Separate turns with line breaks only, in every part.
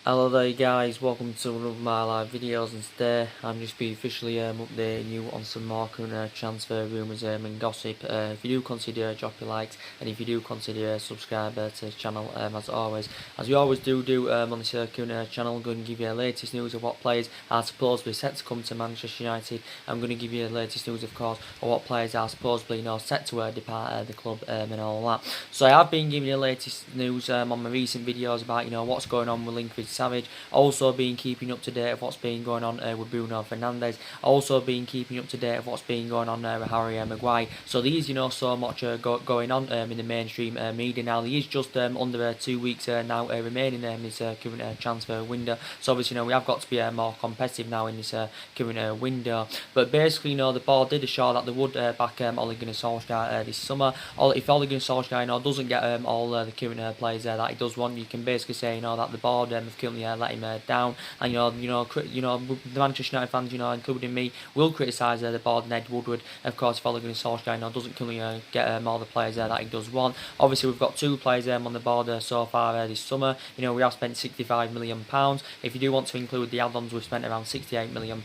Hello there guys, welcome to one of my live videos, and today I'm just be officially updating you on some more current transfer rumours and gossip. If you do consider drop your likes, and if you do consider subscribe to the channel, as we always do on this current channel, I'm going to give you the latest news of what players are supposedly set to come to Manchester United. I'm going to give you the latest news, of course, of what players are supposedly set to depart the club and all that. So I have been giving you the latest news on my recent videos about what's going on with link with Savic. Also been keeping up to date of what's been going on with Bruno Fernandes. Also been keeping up to date of what's been going on with Harry Maguire. So these so much going on in the mainstream media now. There is just under 2 weeks now remaining in this current transfer window. So obviously we have got to be more competitive now in this current window. But basically the board did assure that they would back Ole Gunnar Solskjaer this summer. If Ole Gunnar Solskjaer doesn't get all the current players that he does want, you can basically say that the board have currently let him down, and the Manchester United fans, including me, will criticise the board and Ed Woodward, of course, if Ole Gunnar Solskjaer doesn't currently get all the players that he does want. Obviously we've got 2 players on the board so far this summer. We have spent £65 million. If you do want to include the add-ons, we've spent around £68 million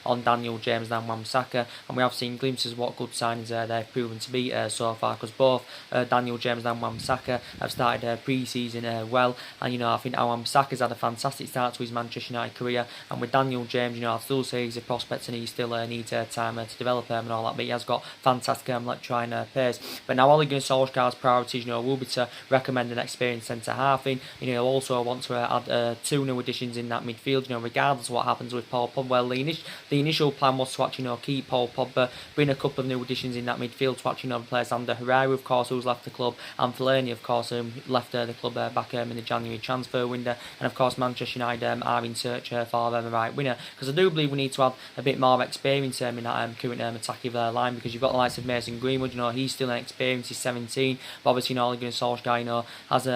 on Daniel James and Wan-Bissaka, and we have seen glimpses of what good signings they've proven to be so far, because both Daniel James and Wan-Bissaka have started pre-season well, and I think Wan-Bissaka's had a fantastic start to his Manchester United career, and with Daniel James, I still say he's a prospect and he still needs time to develop and all that, but he has got fantastic electrifying pace. But now Ole Gunnar Solskjaer's priorities, will be to recommend an experienced centre half in. He'll also want to add 2 new additions in that midfield. Regardless of what happens with Paul Pogba. Well, the initial plan was to actually keep Paul Pogba, bring a couple of new additions in that midfield to actually replace Ander Herrera, of course, who's left the club, and Fellaini, of course, left the club back in the January transfer window, and of course Manchester United are in search for the right winner, because I do believe we need to have a bit more experience in that current attacking line, because you've got the likes of Mason Greenwood. He's still inexperienced, he's 17, but obviously Ole Gunnar Solskjaer has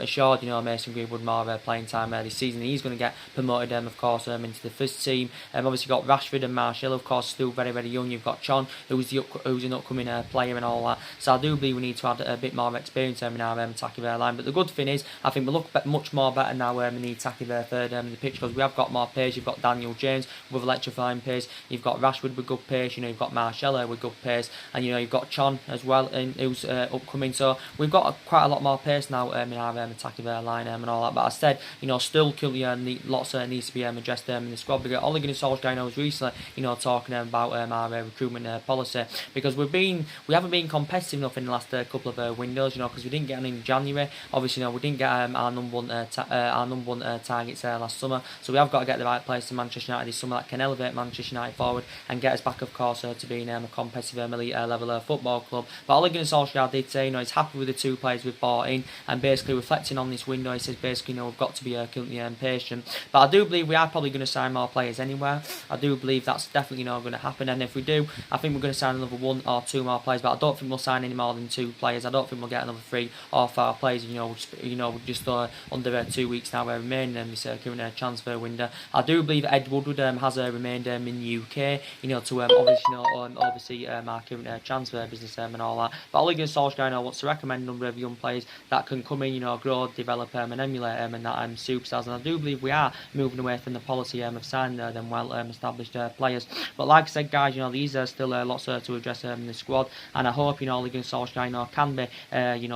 assured Mason Greenwood more playing time this season. He's going to get promoted of course into the first team. Obviously got Rashford and Martial, of course, still very young. You've got Chon, who's an upcoming player and all that, so I do believe we need to add a bit more experience in our attacking line. But the good thing is, I think we look much more better now in the attacking third the pitch, because we have got more pace. You've got Daniel James with electrifying pace, you've got Rashford with good pace, you've got Martial with good pace, and you've got Chon as well, who's upcoming. So we've got quite a lot more pace now in our attacking line and all that. But as I said, still currently lots needs to be addressed in the squad, because Ole Gunnar Solskjaer was recently talking about our recruitment policy, because we haven't been competitive enough in the last couple of windows, because we didn't get any in January. Obviously we didn't get our number one targets last summer, so we have got to get the right players to Manchester United this summer that can elevate Manchester United forward and get us back, of course, to being a competitive elite level football club. But Ole Gunnar Solskjaer did say he's happy with the 2 players we've bought in, and basically reflecting on this window, he says basically we've got to be patient. But I do believe we are probably going to sign more players anywhere. I do believe that's definitely going to happen, and if we do, I think we're going to sign another 1 or 2 more players, but I don't think we'll sign any more than 2 players. I don't think we'll get another 3 or 4 players. Just under 2 weeks now remaining in this current transfer window. I do believe Ed Woodward has remained in the UK, to obviously oversee our current transfer business and all that. But Ole Gunnar Solskjaer wants to recommend a number of young players that can come in, grow, develop and emulate and that superstars. And I do believe we are moving away from the policy of signing them well established players. But like I said, guys, these are still lots to address in the squad, and I hope Ole Gunnar Solskjaer can be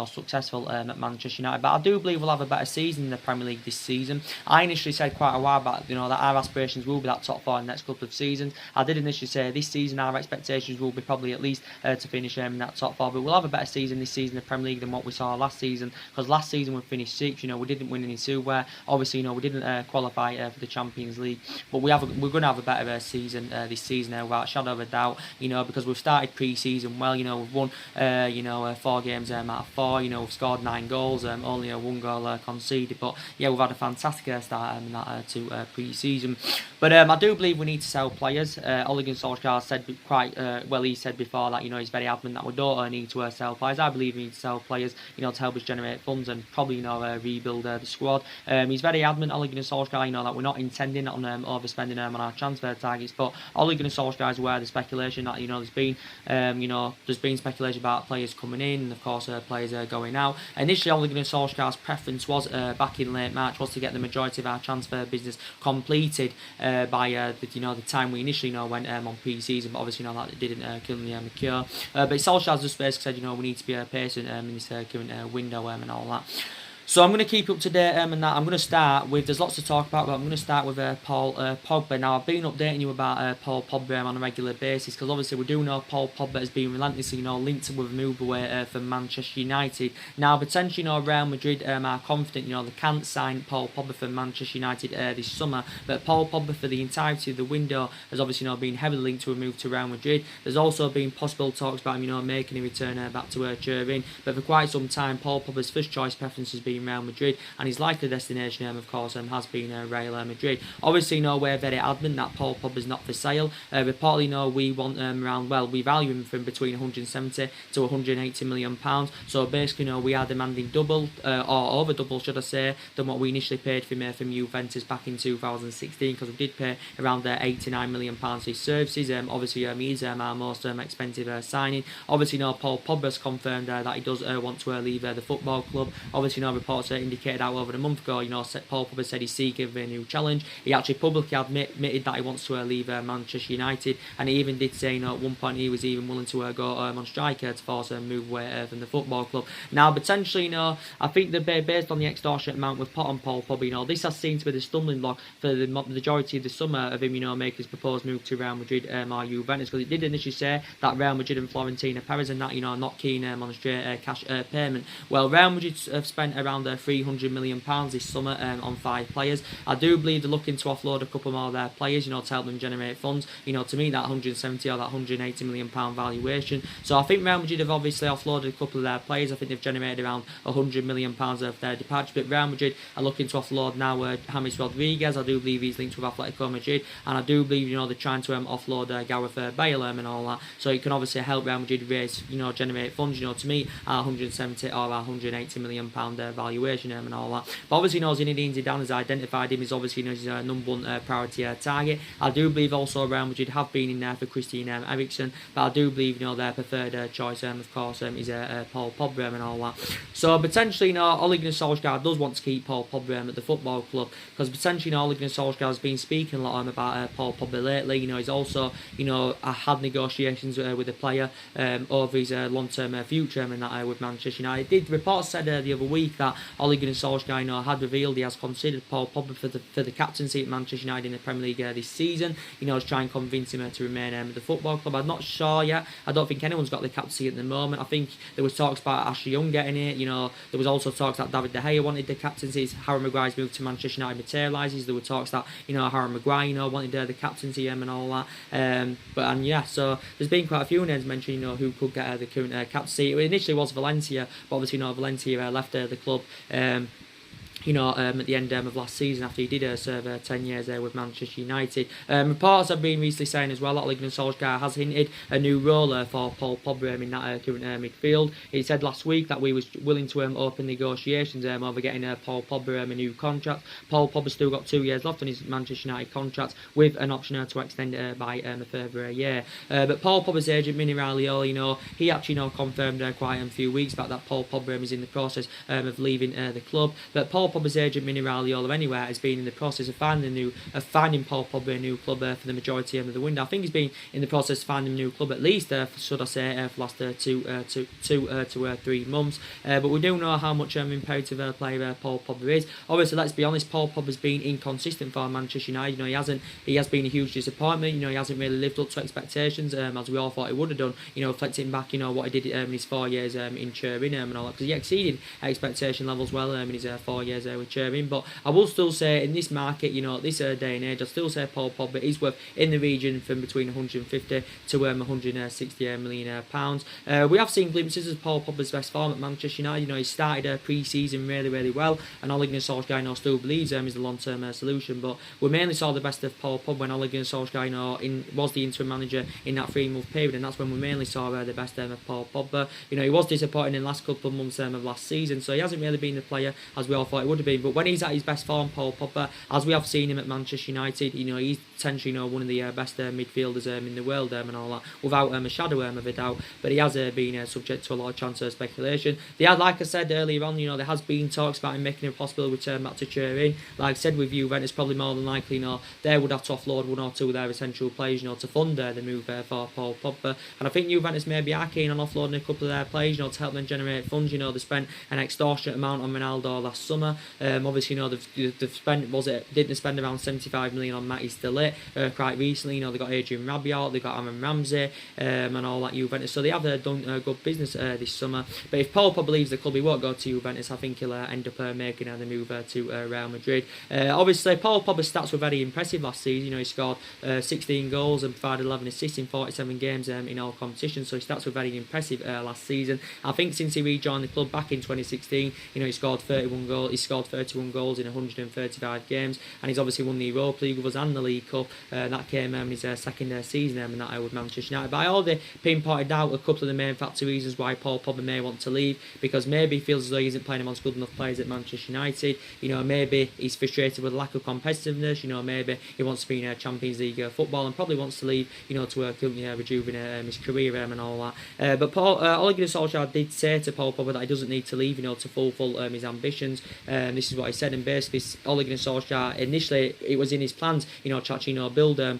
successful at Manchester United. But I do believe we'll have a better season in the Premier League this season. I initially said quite a while back, that our aspirations will be that top 4 in the next couple of seasons. I did initially say this season our expectations will be probably at least to finish in that top 4, but we'll have a better season this season in the Premier League than what we saw last season, because last season we finished 6th. We didn't win any silverware. Obviously, we didn't qualify for the Champions League, but we're going to have a better season this season without a shadow of a doubt. Because we've started pre-season well. We've won 4 games out of 4. We've scored 9 goals, only 1 goal conceded. But yeah, we've had a fantastic start to pre-season. But I do believe we need to sell players. Ole Gunnar Solskjaer said quite well. He said before that he's very adamant that we don't need to sell players. I believe we need to sell players, to help us generate funds and probably rebuild the squad. He's very adamant, Ole Gunnar Solskjaer, that we're not intending on overspending on our transfer targets. But Ole Gunnar Solskjaer is aware of the speculation that there's been speculation about players coming in and of course players going out. Initially, Ole Gunnar Solskjaer's preference was back in late March March was to get the majority of our transfer business completed by the time we initially went on pre-season, but obviously that didn't kill the cure. But Solskjaer's just basically said we need to be patient in this current window and all that. So I'm going to keep up to date and that. I'm going to start with, there's lots to talk about, but I'm going to start with Paul Pogba. Now, I've been updating you about Paul Pogba on a regular basis, because obviously we do know Paul Pogba has been relentlessly linked with a move away from Manchester United. Now, potentially Real Madrid are confident they can't sign Paul Pogba from Manchester United this summer, but Paul Pogba for the entirety of the window has obviously been heavily linked to a move to Real Madrid. There's also been possible talks about him making a return back to Turin, but for quite some time Paul Pogba's first choice preference has been Real Madrid, and his likely destination of course has been Real Madrid. Obviously we're very adamant that Paul Pogba's not for sale. Reportedly we want around, well, we value him from between 170 to 180 million pounds. So basically we are demanding double or over double, should I say, than what we initially paid for him from Juventus back in 2016, because we did pay around 89 million pounds for his services. Obviously he's our most expensive signing. Obviously Paul Pogba's confirmed that he does want to leave the football club. Obviously reports indicated out over a month ago, Paul Pogba said he's seeking a new challenge. He actually publicly admitted that he wants to leave Manchester United, and he even did say at one point he was even willing to go on strike to force a move away from the football club. Now potentially I think that based on the extortionate amount we've put on Paul Pogba, this has seemed to be the stumbling block for the majority of the summer of him making his proposed move to Real Madrid or Juventus, because it did initially say that Real Madrid and Florentino Perez and that are not keen on a straight cash payment. Well, Real Madrid have spent around 300 million pounds this summer on 5 players. I do believe they're looking to offload a couple more of their players, to help them generate funds, to meet that 170 or that 180 million pound valuation. So I think Real Madrid have obviously offloaded a couple of their players. I think they've generated around 100 million pounds of their departure. But Real Madrid are looking to offload now James Rodriguez. I do believe he's linked with Atletico Madrid, and I do believe they're trying to offload Gareth Bale and all that. So it can obviously help Real Madrid raise, generate funds, to meet our 170 or our 180 million pound valuation and all that. But obviously Zinedine Zidane has identified him as obviously his number one priority target. I do believe also Real Madrid have been in there for Christian Eriksen, but I do believe their preferred choice of course is Paul Pogba and all that. So potentially Ole Gunnar Solskjaer does want to keep Paul Pogba at the football club, because potentially Ole Gunnar Solskjaer has been speaking a lot about Paul Pogba lately. He's also had negotiations with the player over his long-term future and that with Manchester United. Reports said the other week that Ole Gunnar Solskjaer had revealed he has considered Paul Pogba for the captaincy at Manchester United in the Premier League this season. To try and convince him to remain at the football club. I'm not sure yet. I don't think anyone's got the captaincy at the moment. I think there was talks about Ashley Young getting it. There was also talks that David De Gea wanted the captaincy. Harry Maguire's move to Manchester United materialises. There were talks that Harry Maguire wanted the captaincy and all that. So there's been quite a few names mentioned who could get the current captaincy. It initially was Valencia, but obviously Valencia left the club at the end of last season after he did serve 10 years there with Manchester United. Reports have been recently saying as well that Ole Gunnar Solskjaer has hinted a new role for Paul Pogba in that current midfield. He said last week that we was willing to open negotiations over getting Paul Pogba a new contract. Paul Pogba's still got 2 years left on his Manchester United contract with an option to extend it by a further year. But Paul Pogba's agent Mini Raiola, he actually confirmed quite a few weeks back that Paul Pogba is in the process of leaving the club. But Paul Pogba's agent Mini Raiola anywhere has been in the process of finding Paul Pogba a new club for the majority of the window. I think he's been in the process of finding a new club at least should I say for the last 2 to 3 months. But we do know how much imperative a player Paul Pogba is. Obviously, let's be honest, Paul Pogba's been inconsistent for Manchester United. He has been a huge disappointment. He hasn't really lived up to expectations as we all thought he would have done. Reflecting back what he did in his 4 years in Turin and all that, because he exceeded expectation levels well in his 4 years with Turin. But I will still say in this market, this day and age, I still say Paul Pogba is worth in the region from between 150 to 160 million pounds. We have seen glimpses of Paul Pogba's best form at Manchester United. He started pre-season really well, and Ole Gunnar Solskjaer still believes is the long-term solution. But we mainly saw the best of Paul Pogba when Ole Gunnar Solskjaer was the interim manager in that 3-month period, and that's when we mainly saw the best of Paul Pogba. He was disappointing in the last couple of months of last season, so he hasn't really been the player as we all thought he would would have been. But when he's at his best form, Paul Pogba, as we have seen him at Manchester United, he's potentially one of the best midfielders in the world and all that, without a shadow of a doubt. But he has been subject to a lot of transfer speculation. They had, like I said earlier on, there has been talks about him making a possible return back to Turin. Like I said, with Juventus, probably more than likely, they would have to offload one or two of their essential players, to fund the move for Paul Pogba. And I think Juventus maybe are keen on offloading a couple of their players, to help them generate funds. They spent an extortionate amount on Ronaldo last summer. Obviously, they've spent, didn't they spend around 75 million on Matty Stillet quite recently. They got Adrian Rabiot, they got Aaron Ramsey, and all that Juventus. So they have done good business this summer. But if Paul Pogba believes the club, he won't go to Juventus. I think he'll end up making the move to Real Madrid. Obviously, Paul Pogba's stats were very impressive last season. He scored 16 goals and provided 11 assists in 47 games in all competitions. So his stats were very impressive last season. I think since he rejoined the club back in 2016, he scored 31 goals. He scored 31 goals in 135 games, and he's obviously won the Europa League with us and the League Cup. That came in his second season and that with Manchester United. But I already pinpointed out a couple of the main factor reasons why Paul Pogba may want to leave, because maybe he feels as though he isn't playing amongst good enough players at Manchester United. Maybe he's frustrated with the lack of competitiveness. Maybe he wants to be in Champions League football and probably wants to leave. To rejuvenate his career and all that. But Ole Gunnar Solskjaer did say to Paul Pogba that he doesn't need to leave, to fulfil his ambitions. This is what he said, and basically Ole Gunnar Solskjaer, initially it was in his plans, to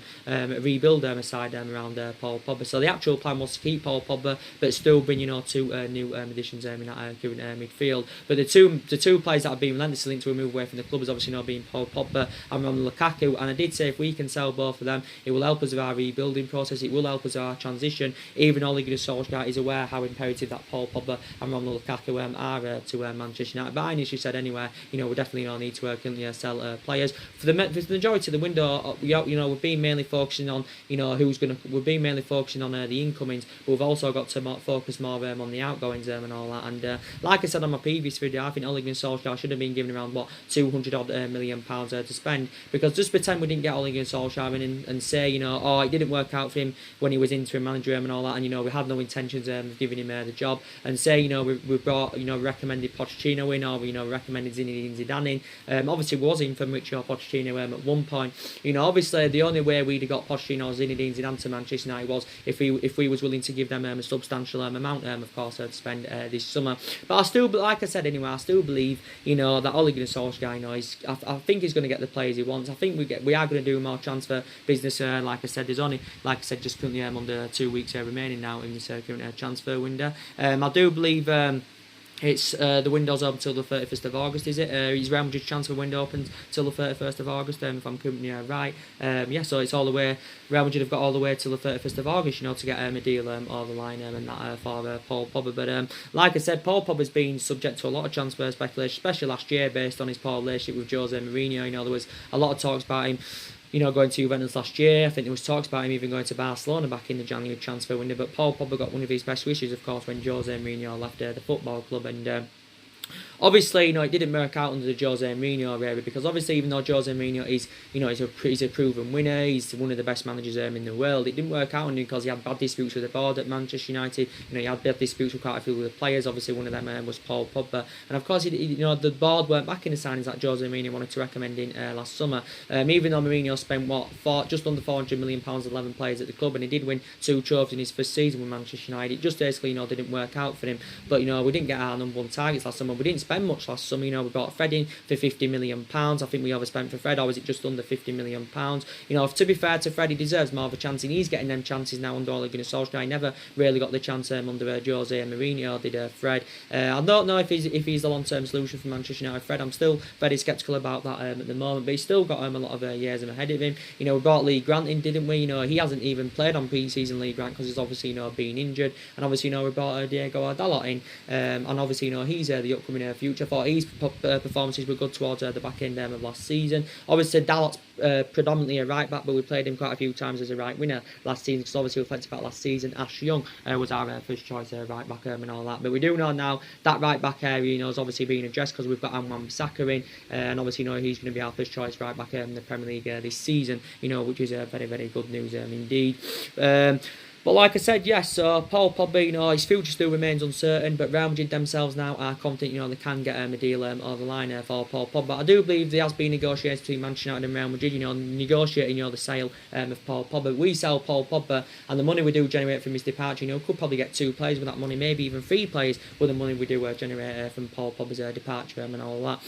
rebuild a side around Paul Pogba. So the actual plan was to keep Paul Pogba, but still bring two new additions in that current midfield. But the two players that have been relentlessly linked to a move away from the club is obviously being Paul Pogba and Romelu Lukaku. And I did say if we can sell both of them, it will help us with our rebuilding process. It will help us with our transition. Even Ole Gunnar Solskjaer is aware how imperative that Paul Pogba and Romelu Lukaku are to Manchester United. But I initially said anyway, we definitely need to sell players. For the majority of the window, we've been mainly focusing on we've been mainly focusing on the incomings, but we've also got to focus more on the outgoings and all that. And like I said on my previous video, I think Ole Gunnar Solskjaer should have been given around £200 million to spend, because just pretend we didn't get Ole Gunnar Solskjaer in and say it didn't work out for him when he was interim manager and all that, and we had no intentions of giving him the job, and say we brought recommended Pochettino in, or recommended Zinedine Zidane in. Obviously was in for Mauricio Pochettino at one point. Obviously the only way we'd have got Pochettino or Zinedine Zidane to Manchester United was if we was willing to give them a substantial amount of course to spend this summer. But I still, like I said anyway, I still believe that Ole Gunnar Solskjaer, I think he's going to get the players he wants. I think we are going to do more transfer business. Like I said, there's only, like I said, just currently under 2 weeks remaining now in this current transfer window. I do believe it's the window's open until the 31st of August, is it? Is Real Madrid's transfer window open till the 31st of August, if I'm currently right. So it's all the way, Real Madrid have got all the way till the 31st of August, to get a deal over the line and that for Paul Pogba. But like I said, Paul Pogba's been subject to a lot of transfer speculation, especially last year, based on his poor relationship with Jose Mourinho. There was a lot of talks about him going to Juventus last year. I think there was talks about him even going to Barcelona back in the January transfer window. But Paul Pogba got one of his best wishes, of course, when Jose Mourinho left the football club. And obviously, it didn't work out under the Jose Mourinho era, because obviously, even though Jose Mourinho is, he's a proven winner, he's one of the best managers in the world, it didn't work out under him because he had bad disputes with the board at Manchester United. He had bad disputes with quite a few of the players. Obviously, one of them was Paul Pogba, and of course, the board weren't backing the signings that Jose Mourinho wanted to recommend in last summer. Even though Mourinho spent just under £400 million on 11 players at the club, and he did win 2 trophies in his first season with Manchester United, it just basically didn't work out for him. But we didn't get our number one targets last summer. We didn't spend much last summer. We brought Fred in for £50 million. I think we overspent for Fred, or was it just under £50 million? To be fair to Fred, he deserves more of a chance, and he's getting them chances now under Ole Gunnar Solskjaer. He never really got the chance under Jose Mourinho, did Fred. I don't know if he's the long-term solution for Manchester United, Fred. I'm still very sceptical about that at the moment, but he's still got a lot of years ahead of him. We brought Lee Grant in, didn't we? He hasn't even played on pre-season, Lee Grant, because he's obviously been injured, and obviously we brought Diego Dalot in, and obviously he's the upcoming future. I thought his performances were good towards the back end of last season. Obviously Dalot's predominantly a right back, but we played him quite a few times as a right winger last season, because obviously we played about last season. Ash Young was our first choice right back and all that. But we do know now that right back area has obviously been addressed, because we've got Wan-Bissaka in, and obviously he's going to be our first choice right back in the Premier League this season, which is very, very good news indeed. But like I said, yes, so Paul Pogba, his future still remains uncertain, but Real Madrid themselves now are confident, they can get a deal over the line for Paul Pogba. I do believe there has been negotiations between Manchester United and Real Madrid, negotiating, the sale of Paul Pogba. We sell Paul Pogba, and the money we do generate from his departure, could probably get 2 players with that money, maybe even 3 players with the money we do generate from Paul Pogba's departure and all that.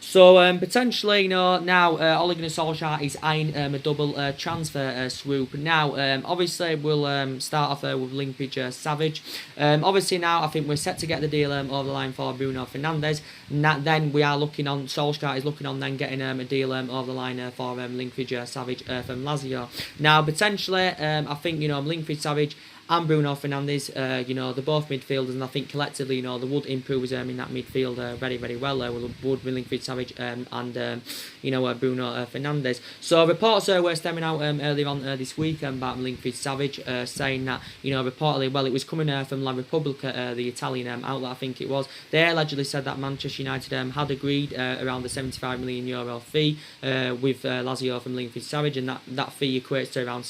So potentially, now Ole Gunnar Solskjaer is eyeing a double transfer swoop. Now, obviously, we'll start off with linkage Savic. Obviously, now I think we're set to get the deal over the line for Bruno Fernandes. And then we are looking on. Solskjaer is looking on then getting a deal over the line for linkage Savic from Lazio. Now, potentially, I think linkage Savic and Bruno Fernandes, they're both midfielders, and I think collectively, they would improve in that midfield very, very well. Would be linked with Savic and Bruno Fernandes. So reports were stemming out earlier on this week about linked with Savic, saying that reportedly, well, it was coming from La Repubblica, the Italian outlet, I think it was. They allegedly said that Manchester United had agreed around the €75 million fee with Lazio from linked with Savic, and that fee equates to around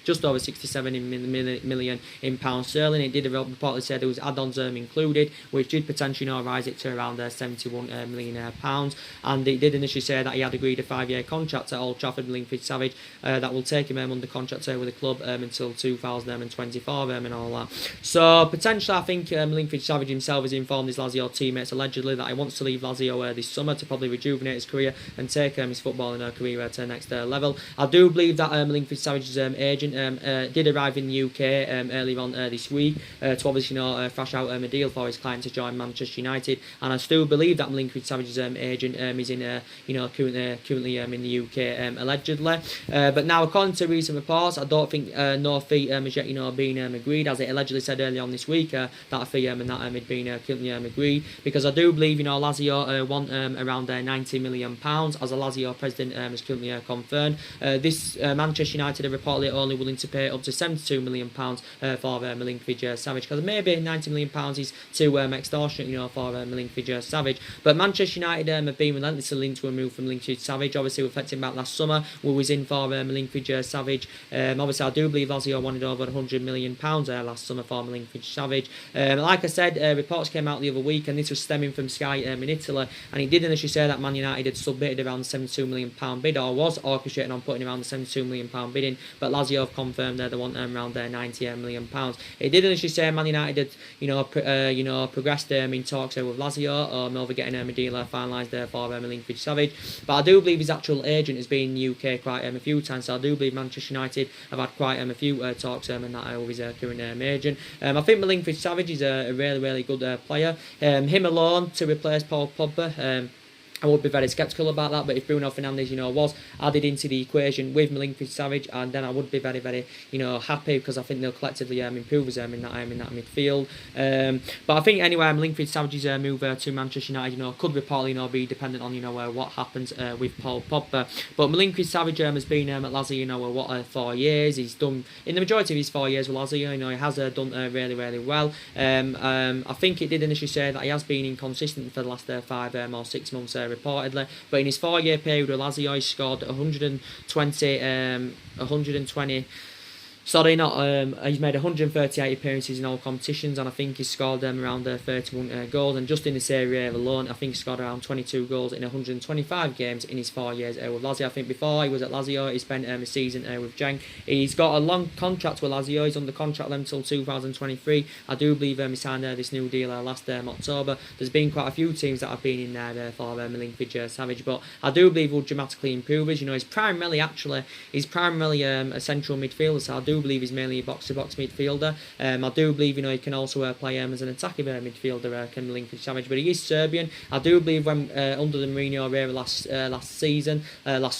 just over 67 million in pounds sterling. It did reportedly say there was add-ons included, which did potentially rise it to around 71 million pounds. And it did initially say that he had agreed a 5-year contract at Old Trafford linked with Savic that will take him under contract with the club until 2024 and all that. So potentially, I think linked with Savic himself has informed his Lazio teammates allegedly that he wants to leave Lazio this summer to probably rejuvenate his career and take his footballing career to the next level. I do believe that linked with Savic's agent did arrive in the UK earlier on this week to obviously thrash out a deal for his client to join Manchester United, and I still believe that linked with Savage's agent is in currently in the UK allegedly, but now according to recent reports, I don't think no fee has yet been agreed, as it allegedly said earlier on this week that a fee and that had been currently agreed, because I do believe Lazio want around £90 million, as a Lazio president has currently confirmed. This Manchester United are reportedly only willing to pay up to £72 million for Milinkovic Savic, because maybe £90 million is too extortionate, for Milinkovic Savic. But Manchester United have been relentlessly linked to a move from Milinkovic Savic. Obviously, reflecting back last summer, we was in for Milinkovic Savic. Obviously, I do believe Lazio wanted over £100 million last summer for Milinkovic Savic. Like I said, reports came out the other week, and this was stemming from Sky in Italy, and he did initially say that Man United had submitted around the £72 million bid, or was orchestrating on putting around the £72 million bid in, but Lazio have confirmed they want around their £90 million. It did initially say Man United had, progressed in talks with Lazio over getting a deal finalised there for Milinkovic Savic. But I do believe his actual agent has been in the UK quite a few times, so I do believe Manchester United have had quite a few talks and that with his current agent. I think Milinkovic Savic is a really, really good player. Him alone to replace Paul Pogba, I would be very sceptical about that, but if Bruno Fernandes, was added into the equation with Milinkovic Savic, and then I would be very, very, happy, because I think they'll collectively improve us in that midfield. But I think anyway, Milinkovic Savic's move to Manchester United, could reportedly, be dependent on, what happens with Paul Pogba. But Milinkovic Savic has been at Lazio, 4 years. He's done, in the majority of his 4 years with Lazio, he has done really, really well. I think it did initially say that he has been inconsistent for the last 5 or 6 months. Reportedly, but in his 4-year period with Lazio, he scored 120. He's made 138 appearances in all competitions, and I think he's scored around 31 goals. And just in this area alone, I think he scored around 22 goals in 125 games in his 4 years with Lazio. I think before he was at Lazio, he spent a season with Genk. He's got a long contract with Lazio. He's under contract until 2023. I do believe he signed this new deal last October. There's been quite a few teams that have been in there for Milinkovic Savic, but I do believe he'll dramatically improve us. He's primarily a central midfielder, so I do believe he's mainly a box-to-box midfielder. I do believe he can also play as an attacking midfielder, can Milinkovic Savic, but he is Serbian. I do believe when under the Mourinho era last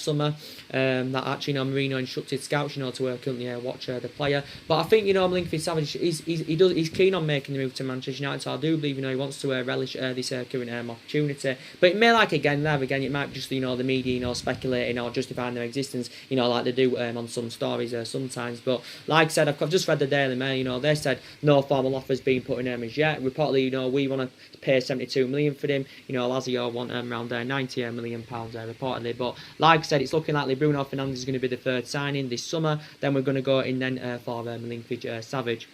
summer, that actually Mourinho instructed scouts to currently watch the player. But I think Milinkovic Savic he's keen on making the move to Manchester United, so I do believe he wants to relish this current opportunity. But it may again it might just the media speculating or justifying their existence, like they do on some stories sometimes. But like I said, I've just read the Daily Mail, you know, they said no formal offer's been put in as yet. Reportedly, you know, we want to pay 72 million for him. You know, Lazio want around 90 million pounds reportedly. But like I said, it's looking likely Bruno Fernandes is going to be the third signing this summer. Then we're going to go in then for Milinkovic Savic.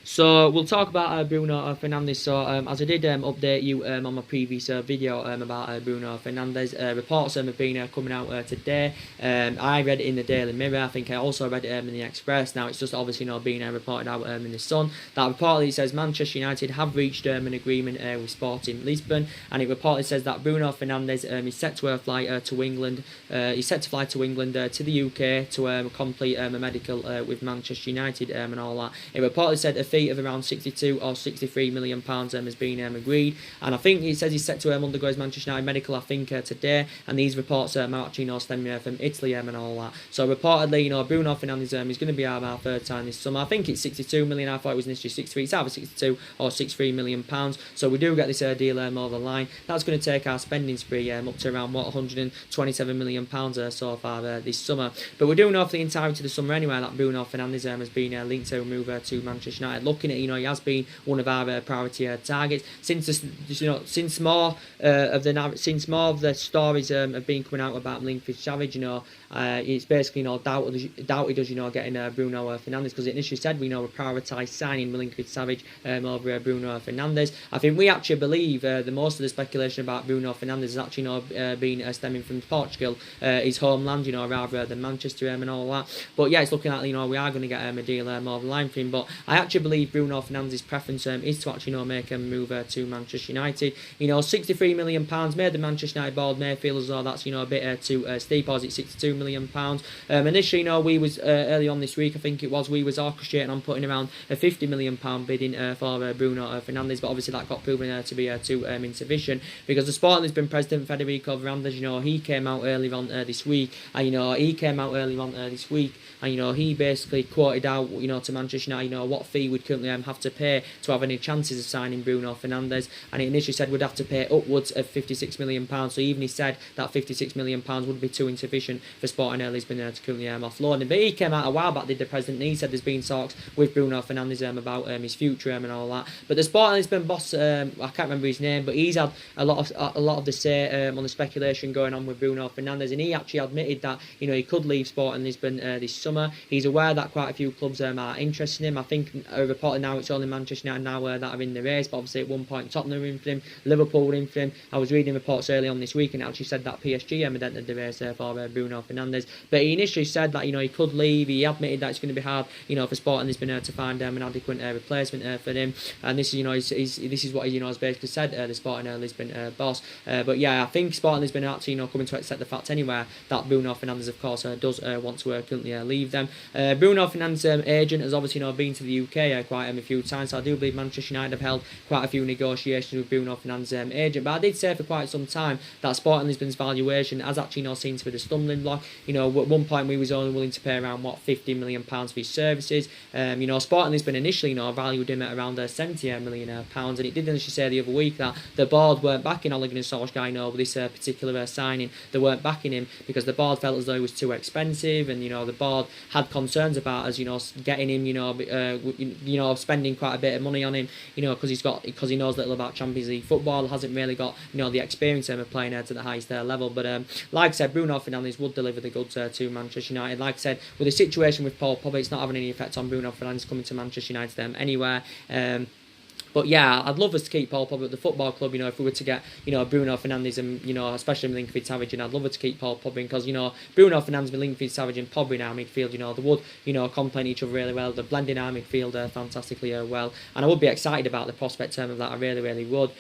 So we'll talk about Bruno Fernandes. So as I did update you on my previous video about Bruno Fernandes, reports have been coming out today. I read it in the Daily Mirror. I think I also read it in the Express. Now it's just obviously not being reported out in the Sun. That reportedly says Manchester United have reached an agreement with Sporting Lisbon, and it reportedly says that Bruno Fernandes is set to fly to England. He's set to fly to England to the UK to complete a medical with Manchester United and all that. It reportedly said a fee of around 62 or 63 million pounds has been agreed, and I think it says he's set to undergo his Manchester United medical, I think today, and these reports are actually, you know, stemming from Italy and all that. So reportedly, you know, Bruno Fernandes is going to be our third time this summer. I think it's 62 million. I thought it was initially 63. It's either 62 or 63 million pounds. So we do get this deal over the line. That's going to take our spending spree up to around 127 million pounds so far this summer. But we do know for the entirety of the summer anyway that Bruno Fernandes has been linked to move to Manchester United. Looking at, you know, he has been one of our priority targets since this, you know, since more of the stories have been coming out about Milinkovic Savic. You know, it's basically, you know, doubted us, you know, getting Bruno Fernandes, because it initially said we know we prioritised signing Milinkovic Savic over Bruno Fernandes. I think we actually believe the most of the speculation about Bruno Fernandes has actually, you know, been stemming from Portugal, his homeland, you know, rather than Manchester and all that. But yeah, it's looking like, you know, we are going to get a deal over the line for him. But I actually believe Bruno Fernandes' preference is to actually, you know, make a move to Manchester United. You know, 63 million pounds made the Manchester United board may feel as though that's, you know, a bit too steep. Or is it 62 million pounds? Initially, you know, we was early on this week, I think it was, we was orchestrating on putting around a 50 million pound bidding for Bruno Fernandes, but obviously that got proven to be too insufficient, because the Sporting Lisbon president Federico Varandas, you know, he came out earlier on this week, and you know, and you know, he basically quoted out, you know, to Manchester United, you know, what fee we'd currently have to pay to have any chances of signing Bruno Fernandes, and it initially said we'd have to pay upwards of 56 million pounds. So even he said that 56 million pounds would be too insufficient for Sporting Lisbon to currently offload him. But he came out a while back, did the president, and he said there's been talks with Bruno Fernandes about his future and all that. But the Sporting Lisbon boss, I can't remember his name, but he's had a lot of the say on the speculation going on with Bruno Fernandes, and he actually admitted that, you know, he could leave Sporting Lisbon this summer. He's aware that quite a few clubs are interested in him. I think reported now it's only Manchester United now that are in the race, but obviously at one point Tottenham were in for him, Liverpool were in for him. I was reading reports early on this week, and it actually said that PSG had entered the race for Bruno Fernandes. But he initially said that, you know, he could leave. He admitted that it's going to be hard, you know, for Sporting Lisbon to find an adequate replacement for him. And this is, you know, this is what he, you know, has basically said, the Sporting Lisbon boss. But yeah, I think Sporting Lisbon are actually, you know, coming to accept the fact anyway that Bruno Fernandes, of course, does want to currently leave them. Bruno Fernandes' agent has obviously, you know, been to the UK quite a few times. So I do believe Manchester United have held quite a few negotiations with Bruno Fernandes' agent. But I did say for quite some time that Sporting Lisbon's valuation has actually, you know, seemed to be the stumbling block. You know, at one point we was only willing to pay around £50 million for his services. You know, Sporting Lisbon initially, you know, valued him at around £70 million pounds, and it did initially say the other week that the board weren't backing Ole Gunnar Solskjaer, you know, with this particular signing. They weren't backing him because the board felt as though he was too expensive, and you know, the board had concerns about us, you know, getting him, you know, spending quite a bit of money on him, you know, because he knows little about Champions League football, hasn't really got, you know, the experience of playing to the highest level. But like I said, Bruno Fernandes would deliver the goods to Manchester United. Like I said, with the situation with Paul Pogba, it's not having any effect on Bruno Fernandes coming to Manchester United anywhere. But yeah, I'd love us to keep Paul Pogba at the football club. You know, if we were to get, you know, Bruno Fernandes and, you know, especially Milinkovic Savic, and I'd love us to keep Paul Pogba in, because, you know, Bruno Fernandes, Milinkovic Savic and Pogba in our midfield, you know, they would, you know, complement each other really well. They're blending our midfield fantastically well, and I would be excited about the prospect term of that. I really, really would.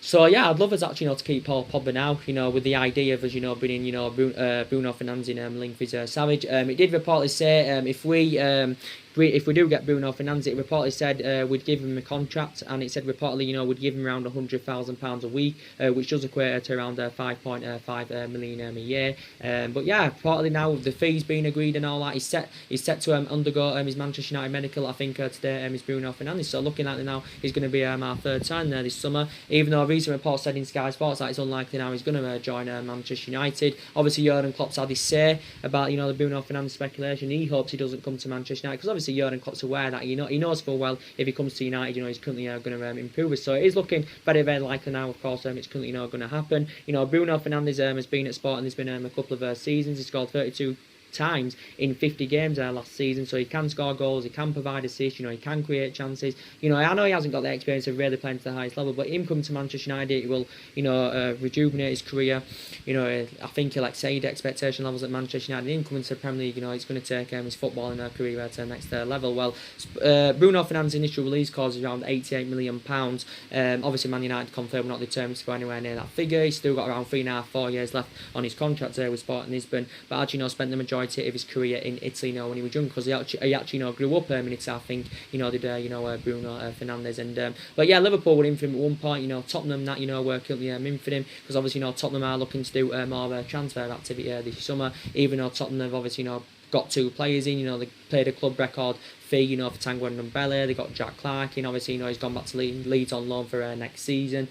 So yeah, I'd love us actually, you know, to keep Paul Pogba now, you know, with the idea of us, you know, bringing, you know, Bruno Fernandes in Milinkovic Savic. It did reportedly say if we if we do get Bruno Fernandes, it reportedly said we'd give him a contract, and it said reportedly, you know, we'd give him around £100,000 a week, which does equate to around 5.5 million a year. But yeah, reportedly now the fees being agreed and all that, he's set to undergo his Manchester United medical. I think today is Bruno Fernandes. So looking at it now, he's going to be our third sign there this summer. Even though a recent report said in Sky Sports that it's unlikely now he's going to join Manchester United. Obviously, Jurgen Klopp's had his say about, you know, the Bruno Fernandes speculation. He hopes he doesn't come to Manchester United, because obviously Jurgen Klopp's aware that, you know, he knows full well if he comes to United, you know, he's currently going to improve us. So it is looking very, very likely now. Of course, it's currently not going to happen. You know, Bruno Fernandes has been at Sporting. There's been a couple of seasons. He scored 32 times in 50 games last season, so he can score goals, he can provide assists, you know, he can create chances. You know, I know he hasn't got the experience of really playing to the highest level, but him coming to Manchester United, it will, you know, rejuvenate his career. You know, I think he'll exceed expectation levels at Manchester United. Him coming to the Premier League, you know, it's going to take his footballing career to the next level. Well, Bruno Fernandes' initial release cost is around £88 million. Obviously, Man United confirmed we're not determined to go anywhere near that figure. He's still got around 3.5-4 years left on his contract there with Sporting Lisbon, but actually, you know, spent the majority of his career in Italy, you know, when he was young, because he actually, you know, grew up in Italy, I think, you know, did you know, Bruno Fernandes. And but yeah, Liverpool were in for him at one point, you know, Tottenham, that, you know, were currently in for him, because obviously, you know, Tottenham are looking to do more transfer activity this summer, even though Tottenham have obviously, you know, got 2 players in, you know, they paid a club record fee, you know, for Tanguy Ndombele. They got Jack Clarke in, obviously, you know, he's gone back to Leeds on loan for next season.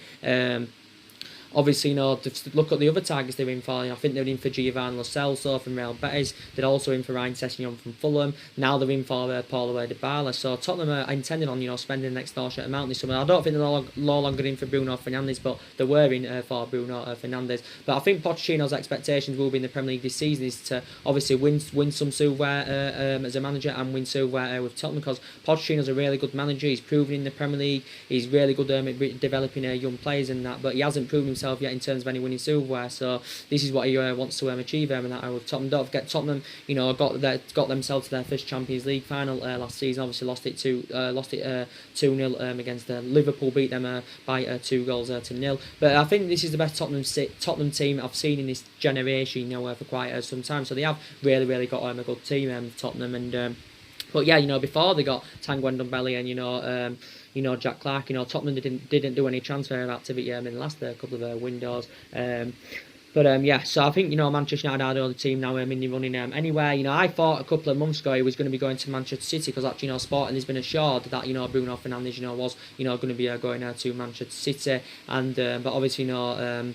Obviously, you know, to look at the other targets they're in for, you know, I think they're in for Giovanni Lo Celso from Real Betis. They're also in for Ryan Sessegnon from Fulham. Now they're in for Paulo Dybala. So Tottenham are intending on, you know, spending an extortionate amount this summer. I don't think they're no longer in for Bruno Fernandes, but they were in for Bruno Fernandes. But I think Pochettino's expectations will be in the Premier League this season is to obviously win some silverware as a manager, and win silverware with Tottenham, because Pochettino's a really good manager. He's proven in the Premier League. He's really good at developing young players and that, but he hasn't proven himself yet in terms of any winning silverware. So this is what he wants to achieve and that with Tottenham. Don't forget, Tottenham, you know, got themselves to their first Champions League final last season. Obviously lost it 2-0 against Liverpool. Beat them by 2 goals to 0. But I think this is the best Tottenham team I've seen in this generation, you know, for quite some time. So they have really got a good team, Tottenham. And but yeah, you know, before they got Tanguy Ndombele and you know, Jack Clarke, you know, Tottenham didn't do any transfer activity in the last couple of windows. But yeah, so I think, you know, Manchester United are the only team now in the running anywhere. You know, I thought a couple of months ago he was going to be going to Manchester City, because actually, you know, Sporting has been assured that, you know, Bruno Fernandes, you know, was, you know, going to be going to Manchester City. And but obviously, you know,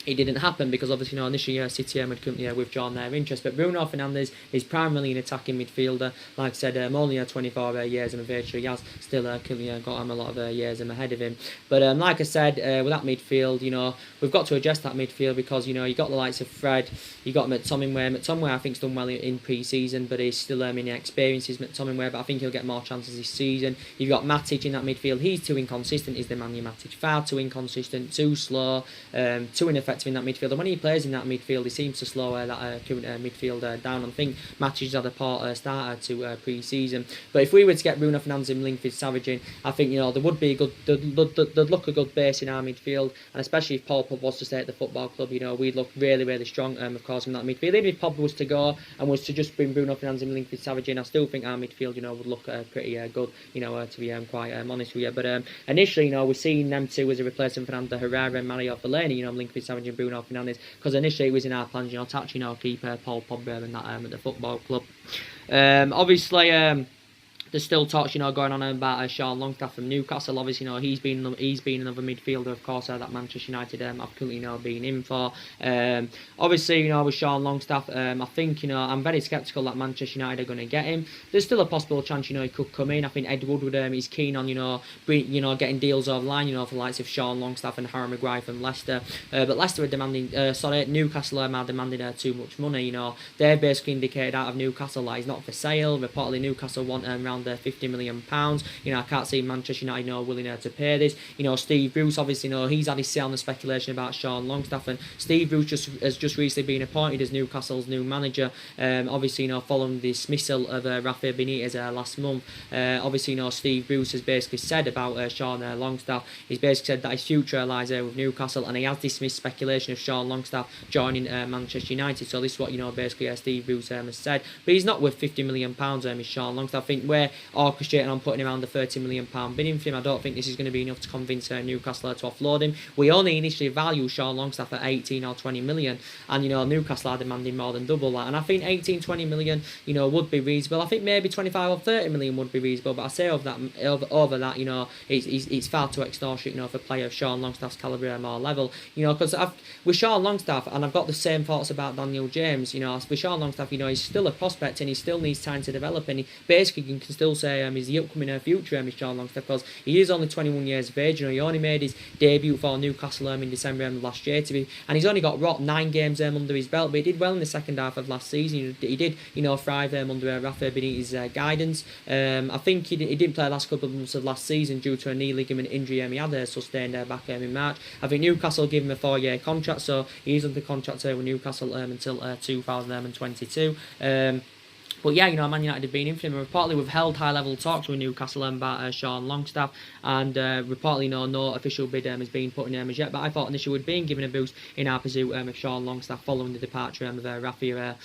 it didn't happen, because obviously, you know, initially City had withdrawn their interest. But Bruno Fernandes is primarily an attacking midfielder. Like I said, only 24 years of age, so he has still currently got a lot of years ahead of him. But like I said, with that midfield, you know, we've got to adjust that midfield, because, you know, you got the likes of Fred, you got McTominay. McTominay, I think, has done well in pre-season, but he's still inexperienced. McTominay, but I think he'll get more chances this season. You've got Matic in that midfield. He's too inconsistent. Is the Nemanja Matic far too inconsistent, too slow, too ineffective in that midfield, and when he plays in that midfield, he seems to slow that current midfield down. I think Matic has had a poor starter to pre-season. But if we were to get Bruno Fernandes and linked with Savic in, I think, you know, there would be they'd look a good base in our midfield, and especially if Paul Pogba was to stay at the football club, you know, we'd look really strong, of course, in that midfield. Even if Pogba was to go and was to just bring Bruno Fernandes and linked with Savic in, I still think our midfield, you know, would look pretty good, you know, to be quite honest with you. But initially, you know, we're seeing them two as a replacement for Fernando Herrera and Mario Fellaini, you know, linked with Savic and Bruno Fernandes, because initially it was in our plans, you know, to actually, you know, keep Paul Pogba and that at the football club. Obviously, there's still talks, you know, going on about Sean Longstaff from Newcastle. Obviously, you know, he's been another midfielder, of course, that Manchester United have currently, you know, been in for. Obviously, you know, with Sean Longstaff, I think, you know, I'm very sceptical that Manchester United are going to get him. There's still a possible chance, you know, he could come in. I think Ed Woodward is keen on, you know, getting deals over the line, you know, for the likes of Sean Longstaff and Harry Maguire from Leicester. But Leicester are demanding, Newcastle are demanding too much money. You know, they've basically indicated out of Newcastle that he's not for sale. Reportedly, Newcastle want around around £50 million. You know, I can't see Manchester United, you know, willing to pay this. You know, Steve Bruce, obviously, you know, he's had his say on the speculation about Sean Longstaff, and Steve Bruce has just recently been appointed as Newcastle's new manager. Obviously, you know, following the dismissal of Rafa Benitez last month. Obviously, you know, Steve Bruce has basically said about Sean Longstaff, he's basically said that his future lies with Newcastle, and he has dismissed speculation of Sean Longstaff joining Manchester United. So this is what, you know, basically Steve Bruce has said. But he's not worth £50 million, is Sean Longstaff. I think we're orchestrating on putting around the £30 million bidding for him. I don't think this is going to be enough to convince Newcastle to offload him. We only initially value Sean Longstaff at 18 or 20 million, and, you know, Newcastle are demanding more than double that. And I think 18-20 million, you know, would be reasonable. I think maybe 25 or 30 million would be reasonable, but I say over that, you know, it's far too extortionate, you know, for a player of Sean Longstaff's calibre and more level, you know, because with Sean Longstaff, and I've got the same thoughts about Daniel James, you know, with Sean Longstaff, you know, he's still a prospect and he still needs time to develop, and he basically can still say he's the upcoming future Sean Longstaff, because he is only 21 years of age. You know, he only made his debut for Newcastle in December last year, and he's only got 9 games under his belt, but he did well in the second half of last season. He did, you know, thrive under Rafa Benitez's guidance. I think he didn't play the last couple of months of last season due to a knee ligament injury he had sustained back in March. I think Newcastle gave him a 4-year contract, so he's under contract with Newcastle until 2022. But yeah, you know, Man United have been in for him. Reportedly, we've held high-level talks with Newcastle about Sean Longstaff, and reportedly, no official bid has been put in as yet. But I thought initially we'd been given a boost in our pursuit of Sean Longstaff following the departure of Rafa.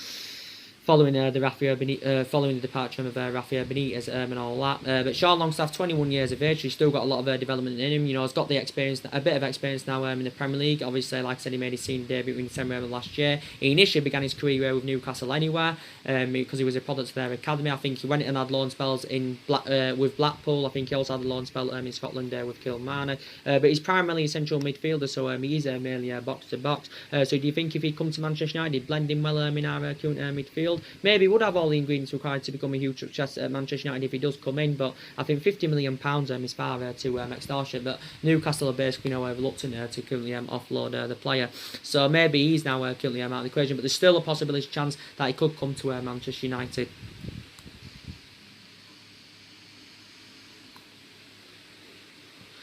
Following the departure of Rafa Benitez and all that. But Sean Longstaff, 21 years of age, he's still got a lot of development in him. You know, he's got the experience, a bit of experience now in the Premier League. Obviously, like I said, he made his senior debut in December of last year. He initially began his career with Newcastle anywhere, because he was a product of their academy. I think he went and had loan spells with Blackpool. I think he also had a loan spell in Scotland with Kilmarnock. But he's primarily a central midfielder, so he is mainly box to box. So do you think if he'd come to Manchester United, he'd blend in well in our current midfield? Maybe he would have all the ingredients required to become a huge success at Manchester United if he does come in, but I think £50 million is far too extortionate. But Newcastle are basically, you know, reluctant to currently offload the player, so maybe he's now currently out of the equation. But there's still a possibility chance that he could come to Manchester United.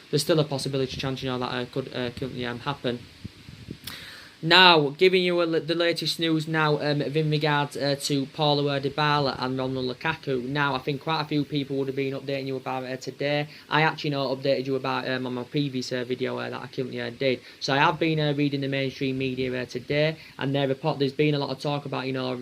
There's still a possibility chance, you know, that could currently happen. Now, giving you the latest news now in regards to Paulo Dybala and Romelu Lukaku. Now, I think quite a few people would have been updating you about it today. I actually updated you about on my previous video that I currently did. So I have been reading the mainstream media today, and there's been a lot of talk about, you know,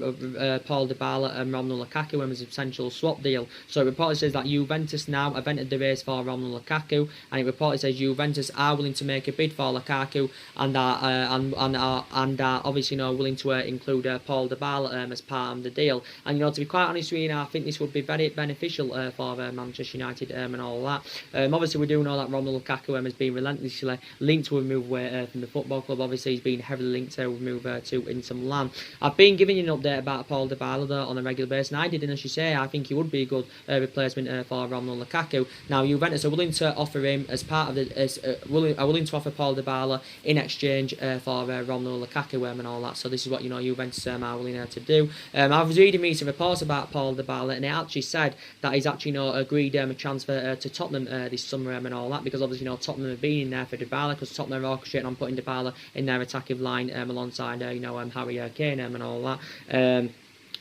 Paulo Dybala and Romelu Lukaku and his potential swap deal. So it reportedly says that Juventus now have entered the race for Romelu Lukaku, and it reportedly says Juventus are willing to make a bid for Lukaku and obviously, you know, willing to include Paul Dybala as part of the deal. And, you know, to be quite honest with you, I think this would be very beneficial for Manchester United and all that. Obviously, we do know that Romelu Lukaku has been relentlessly linked to a move away from the football club. Obviously, he's been heavily linked to a move to Inter Milan. I've been giving you an update about Paul Dybala though on a regular basis, and I did, and as you say, I think he would be a good replacement for Romelu Lukaku. Now, Juventus are willing to offer him as part of the willing to offer Paul Dybala in exchange for Romelu Lukaku and all that. So this is what, you know, Juventus are willing to do. I was reading recent reports about Paul Dybala, and it actually said that he's actually, you know, agreed a transfer to Tottenham this summer and all that, because obviously, you know, Tottenham have been in there for Dybala, because Tottenham are orchestrating on putting Dybala in their attacking line alongside you know, Harry Kane and all that.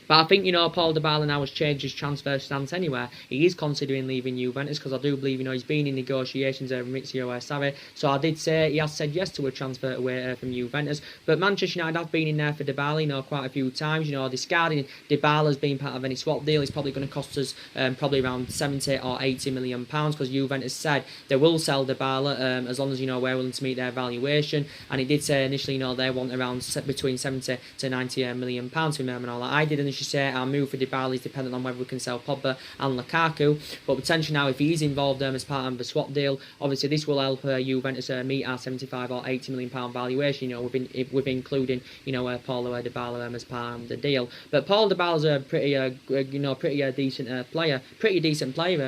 But I think, you know, Paul Dybala now has changed his transfer stance anyway. He is considering leaving Juventus, because I do believe, you know, he's been in negotiations with Maurizio Sarri. So I did say he has said yes to a transfer away from Juventus. But Manchester United have been in there for Dybala, you know, quite a few times. You know, discarding Dybala as being part of any swap deal is probably going to cost us probably around 70 or 80 million pounds, because Juventus said they will sell Dybala as long as, you know, we're willing to meet their valuation. And he did say initially, you know, they want around between 70 to 90 million pounds from them and all that. I did initially say our move for Dybala is dependent on whether we can sell Pogba and Lukaku, but potentially now if he is involved as part of the swap deal, obviously this will help Juventus meet our 75 or 80 million pound valuation, you know, with including, you know, Paulo Dybala as part of the deal. But Paul Dybala's a pretty decent player,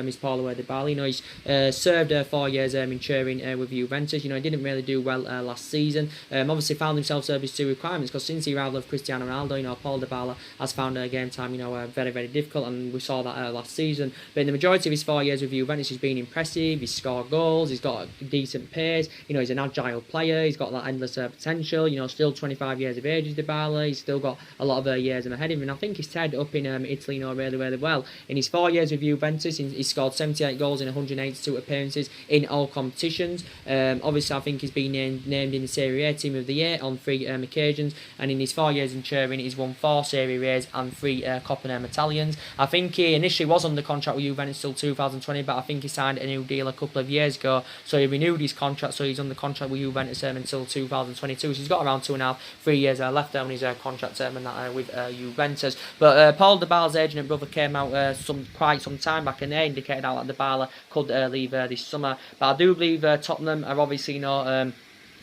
is Paulo Dybala. You know, he's served 4 years in Turin with Juventus. You know, he didn't really do well last season. Obviously found himself service to requirements, because since he arrived with Cristiano Ronaldo, you know, Paul Dybala has found game time, very, very difficult, and we saw that last season. But in the majority of his 4 years with Juventus, he's been impressive. He's scored goals. He's got a decent pace. He's an agile player. He's got that endless potential. Still 25 years of age is Dybala. He's still got a lot of years ahead of him. And I think he's tied up in Italy, really, really well. In his 4 years with Juventus, he's scored 78 goals in 182 appearances in all competitions. Obviously, I think he's been named in the Serie A Team of the Year on 3 occasions. And in his 4 years in Turin, he's won 4 Serie A's and 3 Coppa Italians. I think he initially was under contract with Juventus till 2020, but I think he signed a new deal a couple of years ago. So he renewed his contract, so he's under contract with Juventus until 2022. So he's got around 2.5, 3 years left on his contract term and that with Juventus. But Paul Dybala's agent and brother came out quite some time back, and they indicated that Dybala could leave this summer. But I do believe Tottenham are obviously not.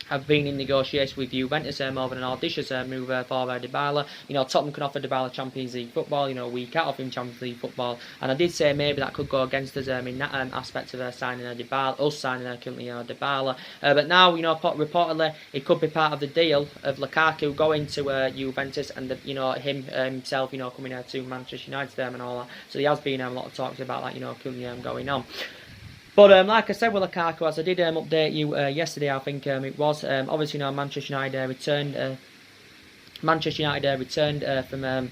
Have been in negotiation with Juventus over an audacious move for Dybala. Tottenham can offer Dybala Champions League football, week out of him Champions League football. And I did say maybe that could go against us in that aspect of signing Dybala, us signing Dybala. But now, reportedly, it could be part of the deal of Lukaku going to Juventus and, him himself, coming to Manchester United and all that. So there has been a lot of talks about that, currently going on. But like I said with Lukaku, as I did update you yesterday, I think it was, obviously Manchester United returned from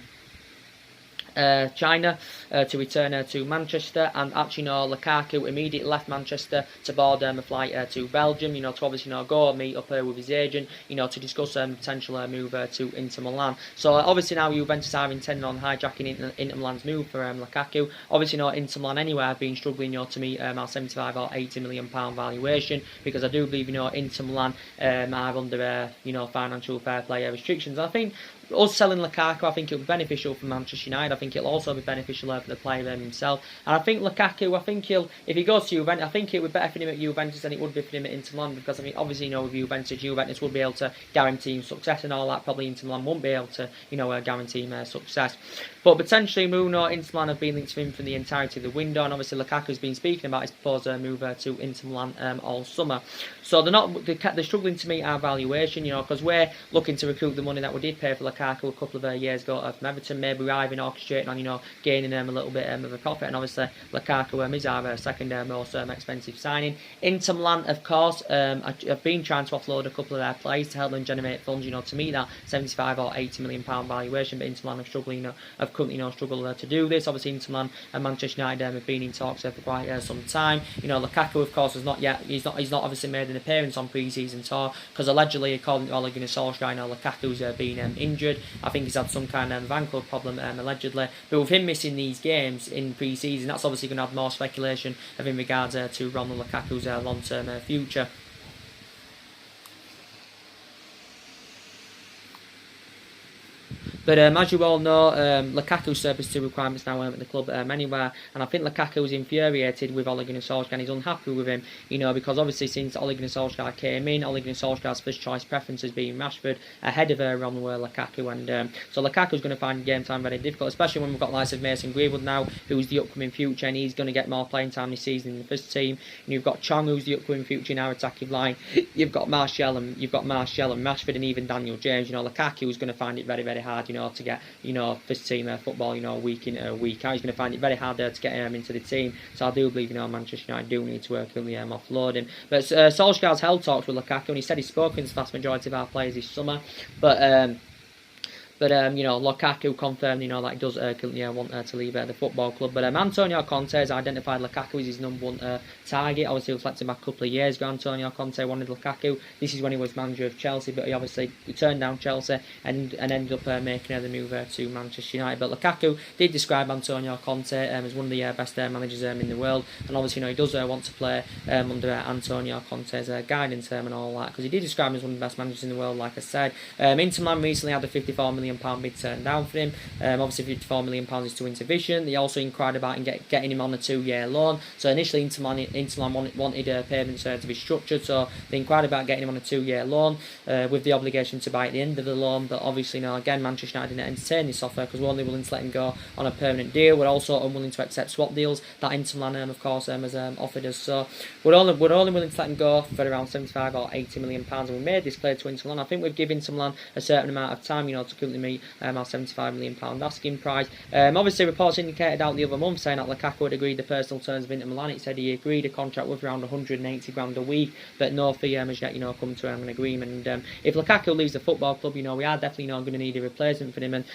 China to return to Manchester, and actually Lukaku immediately left Manchester to board a flight to Belgium, to obviously go meet up with his agent, to discuss a potential move to Inter Milan. So obviously now Juventus are intending on hijacking Inter Milan's move for Lukaku. Obviously Inter Milan anyway have been struggling to meet our 75 or 80 million pound valuation, because I do believe Inter Milan are under financial fair play restrictions. I think us selling Lukaku, I think it'll be beneficial for Manchester United. I think it'll also be beneficial for the player himself. And I think Lukaku, if he goes to Juventus, I think it would be better for him at Juventus than it would be for him at Inter Milan, because I mean, obviously, with Juventus would be able to guarantee him success and all that. Probably Inter Milan won't be able to, guarantee him success. But potentially, Bruno, Inter Milan have been linked to him for the entirety of the window, and obviously Lukaku's been speaking about his proposed move to Inter Milan all summer. So they're struggling to meet our valuation, because we're looking to recoup the money that we did pay for Lukaku a couple of years ago from Everton. Maybe we're even orchestrating on gaining a little bit of a profit, and obviously Lukaku is our second most expensive signing. Inter Milan, of course, have been trying to offload a couple of their players to help them generate funds, to meet that 75 or 80 million pound valuation. But Inter Milan have currently struggled to do this. Obviously Inter Milan and Manchester United have been in talks for quite some time. Lukaku, of course, has not yet. He's not obviously made an appearance on pre-season tour, because allegedly, according to Ole Gunnar Solskjaer, Lukaku's been injured. I think he's had some kind of ankle problem allegedly. But with him missing these games in pre-season, that's obviously going to have more speculation in regards to Romelu Lukaku's long-term future. But as you all know, Lukaku's service to requirements now at the club anywhere, and I think Lukaku is infuriated with Ole Gunnar Solskjaer, and he's unhappy with him, because obviously since Ole Gunnar Solskjaer came in, Ole Gunnar Solskjaer's first choice preference has been Rashford ahead of Romelu Lukaku, and so Lukaku's going to find game time very difficult, especially when we've got likes of Mason Greenwood now, who's the upcoming future, and he's going to get more playing time this season in the first team. And you've got Chong, who's the upcoming future in our attacking line. You've got Martial and Rashford, and even Daniel James. Lukaku is going to find it very, very hard, to get, first team football, week in, week out. He's going to find it very hard to get him into the team. So I do believe, Manchester United do need to currently offload him. But Solskjaer's held talks with Lukaku, and he said he's spoken to the vast majority of our players this summer. But Lukaku confirmed, that he does currently want to leave the football club. But Antonio Conte has identified Lukaku as his number one target. Obviously, reflecting back a couple of years ago, Antonio Conte wanted Lukaku. This is when he was manager of Chelsea, but he turned down Chelsea and ended up making the move to Manchester United. But Lukaku did describe Antonio Conte as one of the best managers in the world, and obviously, he does want to play under Antonio Conte's guidance and all that, because he did describe him as one of the best managers in the world, like I said. Inter Milan recently had a £54 million bid turned down for him. Obviously, £54 million is to Inter Vision. They also inquired about getting him on a 2-year loan. So initially, Inter Milan wanted payments to be structured, so they inquired about getting him on a 2-year loan with the obligation to buy at the end of the loan. But obviously, again, Manchester United didn't entertain this offer, because we're only willing to let him go on a permanent deal. We're also unwilling to accept swap deals that Inter Milan, of course, has offered us. So we're only willing to let him go for around 75 or 80 million pounds. And we made this clear to Inter Milan. I think we've given Inter Milan a certain amount of time, to currently currently meet our £75 million asking price. Obviously, reports indicated out the other month saying that Lukaku had agreed the personal terms of Inter Milan. It said he agreed a contract worth around 180 grand a week, but no fee has yet, come to an agreement. And if Lukaku leaves the football club, we are definitely going to need a replacement for him. And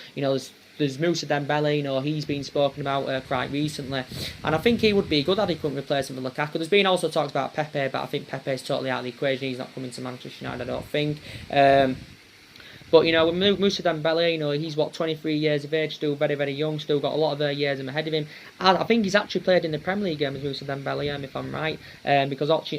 there's Moussa Dembele, he's been spoken about quite recently, and I think he would be a good adequate replacement for Lukaku. There's been also talks about Pepe, but I think Pepe is totally out of the equation. He's not coming to Manchester United, I don't think. But, with Moussa Dembele, he's, 23 years of age, still very, very young, still got a lot of years ahead of him. I think he's actually played in the Premier League with Moussa Dembele, if I'm right, because he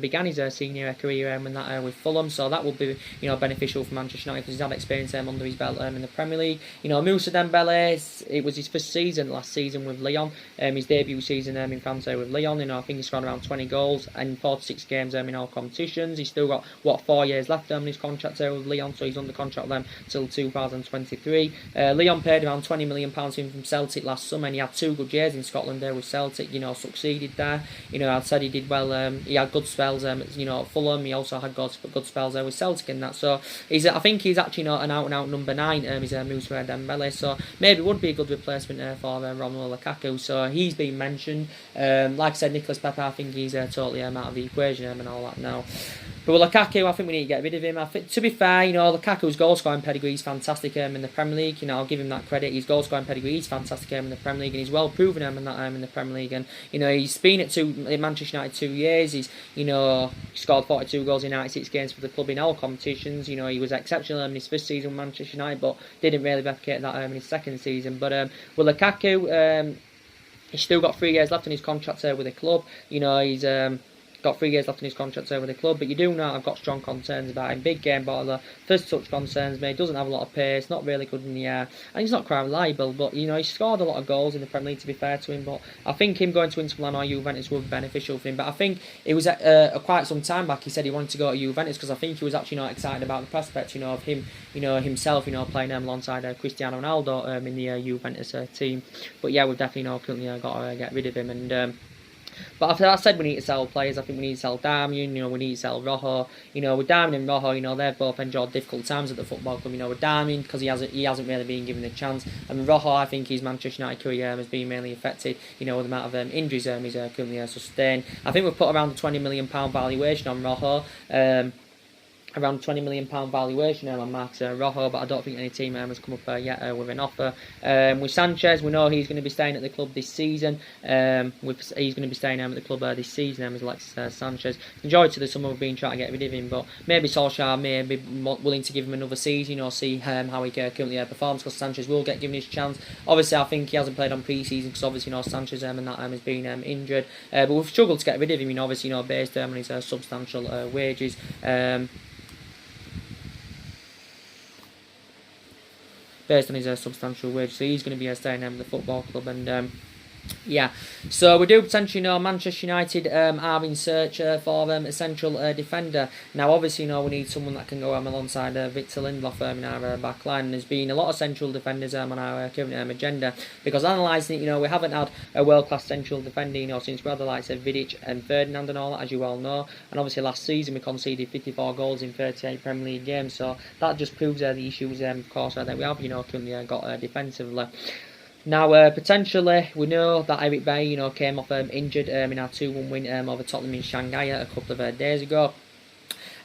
began his senior career with Fulham, so that would be, beneficial for Manchester United because he's had experience under his belt in the Premier League. Moussa Dembele, it was his first season last season with Lyon, his debut season in France with Lyon. I think he's scored around 20 goals in 46 games in all competitions. He's still got 4 years left on his contract with Lyon, so he's under contract with them till 2023. Lyon paid around £20 million to him from Celtic last summer, and he had 2 good years in Scotland there with Celtic. Succeeded there. I'd said he did well. He had good spells. At Fulham. He also had good spells there with Celtic and that. So I think he's actually not an out-and-out number 9. He's Moussa Dembele, so maybe would be a good replacement for Romelu Lukaku. So he's been mentioned. Like I said, Nicolas Pepe, I think he's totally out of the equation and all that now. But with Lukaku, I think we need to get rid of him. I think, to be fair, Lukaku's goal-scoring pedigree is fantastic in the Premier League. I'll give him that credit. His goal-scoring pedigree is fantastic in the Premier League, and he's well proven in the Premier League. And he's been at Manchester United 2 years. He's scored 42 goals in 96 games for the club in all competitions. He was exceptional in his first season with Manchester United, but didn't really replicate that in his second season. But with Lukaku, he's still got 3 years left on his contract with the club. He's got 3 years left in his contract over the club, but you do know I've got strong concerns about him. Big game baller, first touch concerns me, doesn't have a lot of pace, not really good in the air, and he's not quite reliable, but he scored a lot of goals in the Premier League, to be fair to him. But I think him going to Inter Milan or Juventus would be beneficial for him. But I think it was quite some time back he said he wanted to go to Juventus because I think he was actually not excited about the prospect of him himself playing alongside Cristiano Ronaldo in the Juventus team. But yeah, we've definitely currently got to get rid of him. And but after that said, we need to sell players. I think we need to sell Darmian, we need to sell Rojo. With Darmian and Rojo, they've both enjoyed difficult times at the football club. With Darmian, because he hasn't really been given a chance. And Rojo, I think his Manchester United career has been mainly affected, with the amount of injuries he's currently sustained. I think we've put around a £20 million valuation on Rojo. Around £20 million valuation on Max Rojo, but I don't think any team has come up yet with an offer. With Sanchez, we know he's going to be staying at the club this season. He's going to be staying at the club this season with Alexis Sanchez. Majority of the summer we've been trying to get rid of him, but maybe Solskjaer may be willing to give him another season, see how he currently performs, because Sanchez will get given his chance. Obviously, I think he hasn't played on pre-season because obviously Sanchez and that has been injured, but we've struggled to get rid of him. Obviously, based on his substantial wages. Based on his substantial wage, so he's going to be staying with the football club. And yeah, so we do potentially know Manchester United are in search for a central defender. Now, obviously, we need someone that can go alongside Victor Lindelof in our back line. There's been a lot of central defenders on our current agenda, because analysing it, we haven't had a world-class central defender, since we had the likes of Vidic and Fernandes and all that, as you all know. And obviously, last season we conceded 54 goals in 38 Premier League games, so that just proves the issues, of course, that we have, currently got defensively. Now, potentially, we know that Eric Bailly, came off injured in our 2-1 win over Tottenham in Shanghai a couple of days ago.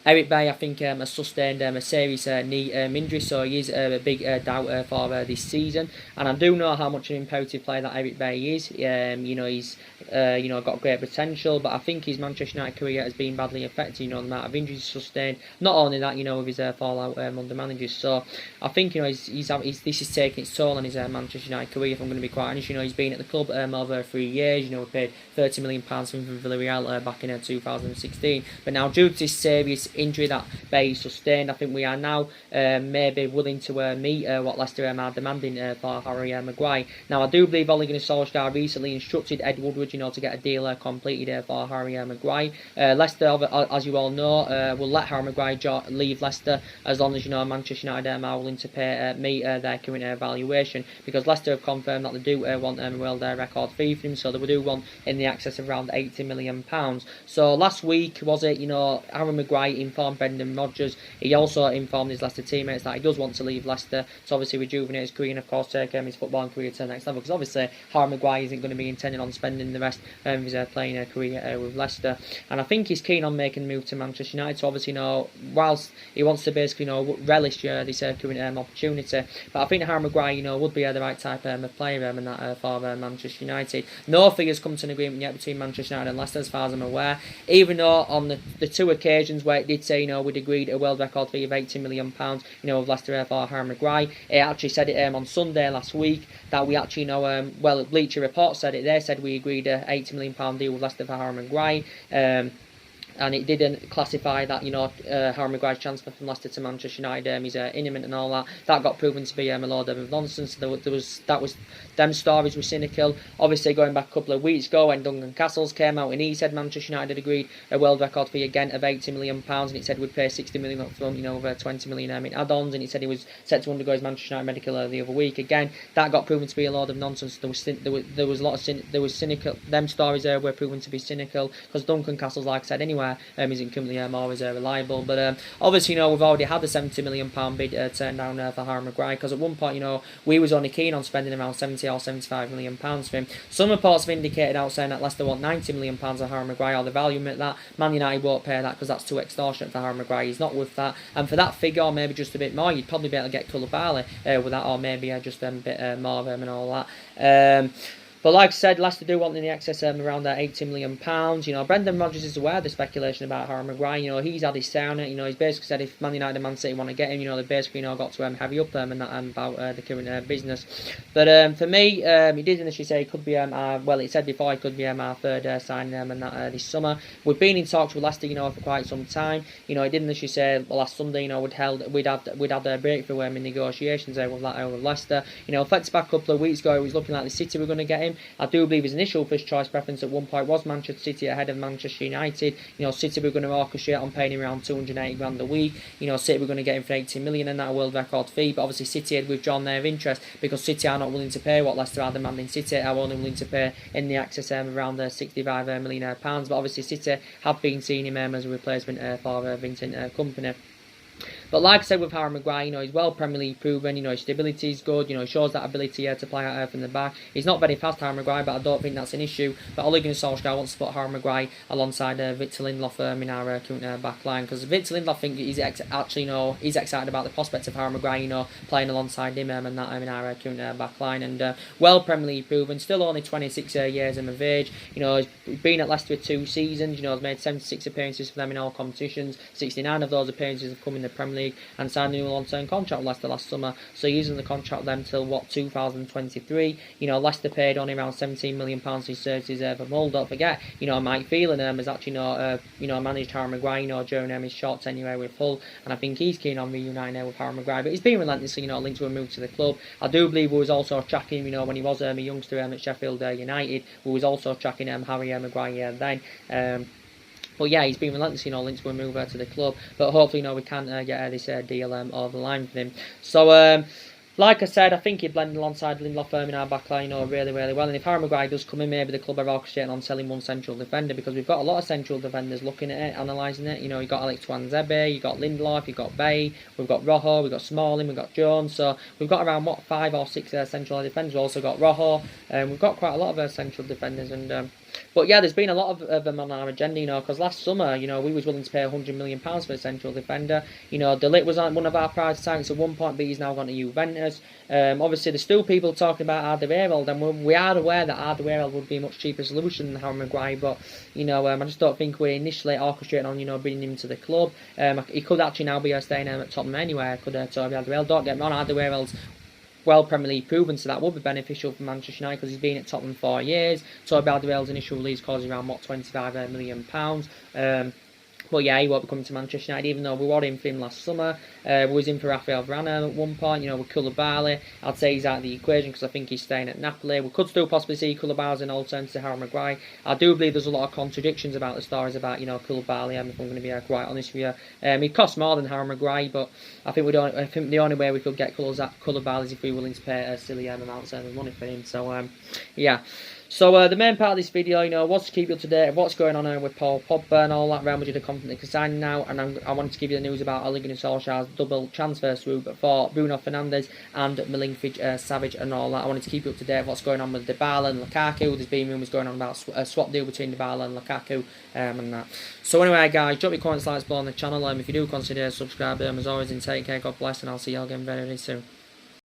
Eric Bailly, I think, has sustained a serious knee injury, so he is a big doubt for this season. And I do know how much an imperative player that Eric Bailly is. He's got great potential, but I think his Manchester United career has been badly affected. The amount of injuries sustained. Not only that, with his fallout under managers. So I think this is taking its toll on his Manchester United career. If I'm going to be quite honest, he's been at the club over 3 years. We paid £30 million from Villarreal back in 2016. But now, due to this serious injury that Bailly sustained, I think we are now maybe willing to meet what Leicester are demanding for Harry Maguire. Now, I do believe Ole Gunnar Solskjaer recently instructed Ed Woodward, to get a deal completed for Harry Maguire. Leicester, as you all know, will let Harry Maguire leave Leicester as long as Manchester United are willing to meet their current valuation, because Leicester have confirmed that they do want a world record fee for him, so they do want in the excess of around £80 million. So last week, was it, Harry Maguire he informed Brendan Rodgers. He also informed his Leicester teammates that he does want to leave Leicester to obviously rejuvenate his career and, of course, take his footballing career to the next level. Because obviously Harry Maguire isn't going to be intending on spending the rest of his playing career with Leicester. And I think he's keen on making the move to Manchester United. So obviously, whilst he wants to basically, relish this current opportunity, but I think Harry Maguire, would be the right type of player and that for Manchester United. No figures come to an agreement yet between Manchester United and Leicester, as far as I'm aware. Even though on the two occasions where it did say, we'd agreed a world record fee of £80 million, of Leicester for Harry Maguire, it actually said it on Sunday last week that we actually Bleacher Report said it. They said we agreed a £80 million deal with Leicester for Harry Maguire. And it didn't classify that, Harry Maguire's transfer from Leicester to Manchester United is imminent and all that. That got proven to be a load of nonsense. Them stories were cynical. Obviously, going back a couple of weeks ago when Duncan Castles came out and he said Manchester United had agreed a world record fee again of £80 million, and it said we'd pay £60 million up front, over $20 million in add-ons, and he said he was set to undergo his Manchester United medical the other week. Again, that got proven to be a load of nonsense. There was a lot of cynical. Them stories there were proven to be cynical because Duncan Castles, like I said, anyway, isn't currently always reliable. But obviously, we've already had the £70 million bid turned down for Harry Maguire, because at one point, we was only keen on spending around £70 or £75 million for him. Some reports have indicated out saying that Leicester want £90 million for Harry Maguire, or the value at that. Man United won't pay that because that's too extortionate for Harry Maguire. He's not worth that. And for that figure, or maybe just a bit more, you'd probably be able to get Koulibaly with that, or maybe just a bit more of him and all that. But like I said, Leicester do want in the excess around that £80 million. Brendan Rodgers is aware of the speculation about Harry Maguire. He's had his say on it. He's basically said if Man United and Man City want to get him, they basically got to heavy up and that about the current business. But for me, he did initially say he could be he said before he could be our third signing and that this summer. We've been in talks with Leicester, for quite some time. He did initially say last Sunday, we'd had a breakthrough in negotiations with Leicester. Flex back a couple of weeks ago, it was looking like the City were going to get him. I do believe his initial first choice preference at one point was Manchester City ahead of Manchester United. City were going to orchestrate on paying him around 280 grand a week. City were going to get him for 80 million and that a world record fee. But obviously City had withdrawn their interest because City are not willing to pay what Leicester are demanding. City are only willing to pay in the excess around the £65 million. But obviously City have been seeing him as a replacement for Vincent Kompany. But like I said with Harry Maguire, he's well Premier League proven, his stability is good, he shows that ability to play out from the back. He's not very fast, Harry Maguire, but I don't think that's an issue. But Ole Gunnar Solskjaer wants to put Harry Maguire alongside Victor Lindelof in our current back line, because Victor Lindelof, I think he's he's excited about the prospect of Harry Maguire, playing alongside him and that in our current back line. And well Premier League proven, still only 26 years of age. He's been at Leicester 2 seasons, has made 76 appearances for them in all competitions. 69 of those appearances have come in the Premier League, and signed a new long-term contract with Leicester last summer. So using the contract then till 2023. Leicester paid only around £17 million for his services for Mull. Don't forget, Mike Phelan has actually managed Harry Maguire during his short tenure with Hull, and I think he's keen on reuniting with Harry Maguire. But he's been relentlessly linked to a move to the club. I do believe we was also tracking when he was a youngster at Sheffield United, we was also tracking Harry Maguire then. But yeah, he's been relentlessly linked to a move to the club. But hopefully, we can get this deal over the line for him. So, like I said, I think he'd blend alongside Lindelof in our back line, really, really well. And if Harry Maguire does come in, maybe the club are orchestrating on selling one central defender, because we've got a lot of central defenders looking at it, analysing it. You've got Alex Tuanzebe, you've got Lindelof, you've got Bay, we've got Rojo, we've got Smalling, we've got Jones. So we've got around, 5 or 6 central defenders. We've also got Rojo. We've got quite a lot of central defenders. And but yeah, there's been a lot of them on our agenda, because last summer, we was willing to pay £100 million for a central defender. De Ligt was on one of our prize targets at one point, but he's now gone to Juventus. Obviously, there's still people talking about Alderweireld, and we are aware that Alderweireld would be a much cheaper solution than Harry Maguire, but, I just don't think we're initially orchestrating on, bringing him to the club. He could actually now be staying at Tottenham anyway, could Toby Alderweireld. Don't get me wrong, Alderweireld's well Premier League proven, so that would be beneficial for Manchester United because he's been at Tottenham 4 years. Toby Alderweireld's initial release cost around £25 million. But yeah, he won't be coming to Manchester United, even though we were in for him last summer. We was in for Rafael Varane at one point, with Koulibaly. I'd say he's out of the equation because I think he's staying at Napoli. We could still possibly see Koulibaly as an alternative to Harry Maguire. I do believe there's a lot of contradictions about the stories about, Koulibaly, if I'm going to be quite honest with you. He costs more than Harry Maguire, but I think the only way we could get Koulibaly is if we're willing to pay a silly amounts of money for him. So, yeah. So the main part of this video, was to keep you up to date of what's going on with Paul Pogba and all that. Real Madrid are confidently signing now, and I wanted to give you the news about Ole Gunnar Solskjaer's double transfer swoop for Bruno Fernandes and Savic and all that. I wanted to keep you up to date of what's going on with Dybala and Lukaku. There's been rumours going on about a swap deal between Dybala and Lukaku and that. So anyway, guys, drop your comments, likes below on the channel. If you do consider subscribing, as always, and take care, God bless, and I'll see you all again very, very soon.